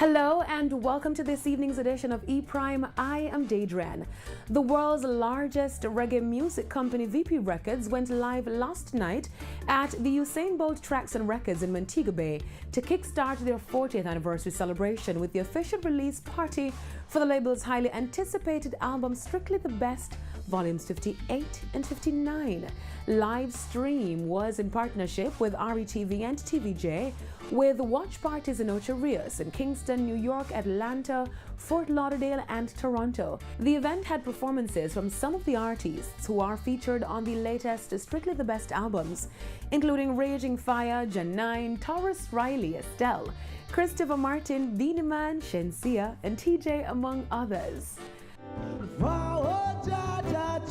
Hello and welcome to this evening's edition of E-Prime. I am Daedran. The world's largest reggae music company, VP Records, went live last night at the Usain Bolt Tracks and Records in Montego Bay to kickstart their 40th anniversary celebration with the official release party for the label's highly anticipated album Strictly the Best, Volumes 58 and 59. Live stream was in partnership with RETV and TVJ, with watch parties in Ocho Rios, in Kingston, New York, Atlanta, Fort Lauderdale, and Toronto. The event had performances from some of the artists who are featured on the latest Strictly the Best albums, including Raging Fyah, Janine, Tarrus, Riley, Estelle, Christopher Martin, Beenie Man, Shenseea, and TJ, among others.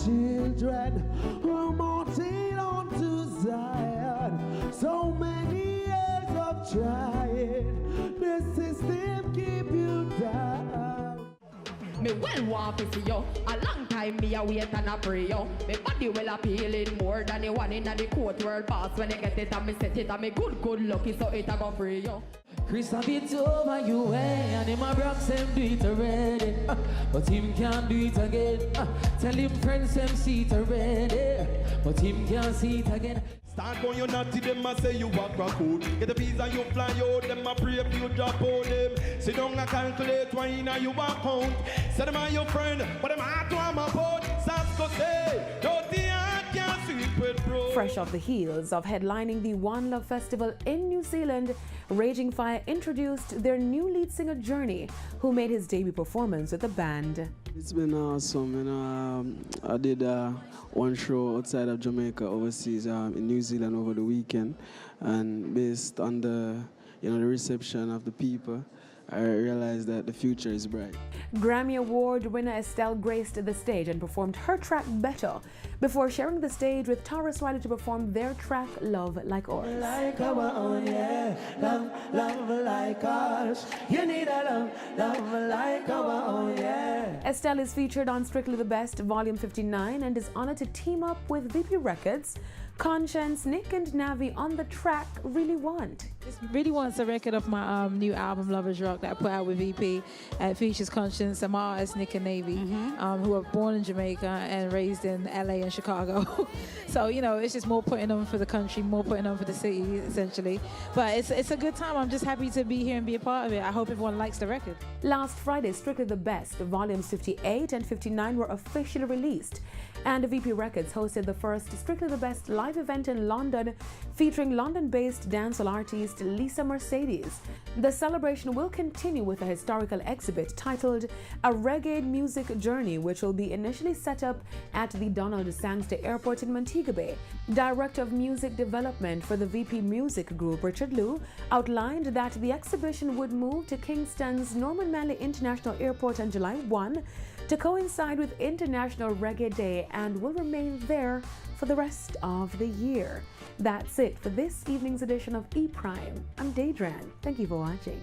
Children who mounting on to Zion, so many years of trying, the system keep you down. Me well want to see you. A long time me a wait and a pray you. Me body well appealing more than the one in the court world pass. When I get it and me set it and me good lucky so it a go free you. Chris have it over you way, and him a Brox him do it already, but him can't do it again. Tell him friends him see it already, but him can't see it again. Start going, you naughty, them a say you walk back out. Get a visa, you fly out, them a pray for you drop out them. Sit down and calculate why in you walk out. Say them are your friend, but them heart to am a boat. Sasko say, dirty heart can't sweep with bro. Fresh off the heels of headlining the One Love Festival in New Zealand, Raging Fyah introduced their new lead singer Journey, who made his debut performance with the band. It's been awesome, I did one show outside of Jamaica, overseas, in New Zealand over the weekend, and based on the the reception of the people, I realized that the future is bright. Grammy Award winner Estelle graced the stage and performed her track Better before sharing the stage with Tarrus Riley to perform their track Love Like Ours. Like our own, yeah. Love like ours. You need a love like our own, yeah. Estelle is featured on Strictly the Best, Volume 59, and is honored to team up with VP Records. Conscience, Nick, and Navi on the track Really Want. This Really Want's a record of my new album Lovers Rock that I put out with VP. It features Conscience and my artists Nick and Navy, who were born in Jamaica and raised in LA and Chicago. So it's just more putting on for the country, more putting on for the city, essentially. But it's a good time. I'm just happy to be here and be a part of it. I hope everyone likes the record. Last Friday, Strictly the Best, Volumes 58 and 59 were officially released, and VP Records hosted the first Strictly the Best live event in London, featuring London-based dancehall artist Lisa Mercedes. The celebration will continue with a historical exhibit titled A Reggae Music Journey, which will be initially set up at the Donald Sangster Airport in Montego Bay. Director of Music Development for the VP Music Group, Richard Liu, outlined that the exhibition would move to Kingston's Norman Manley International Airport on July 1 to coincide with International Reggae Day and will remain there for the rest of the year. That's it for this evening's edition of E-Prime. I'm Daedran. Thank you for watching.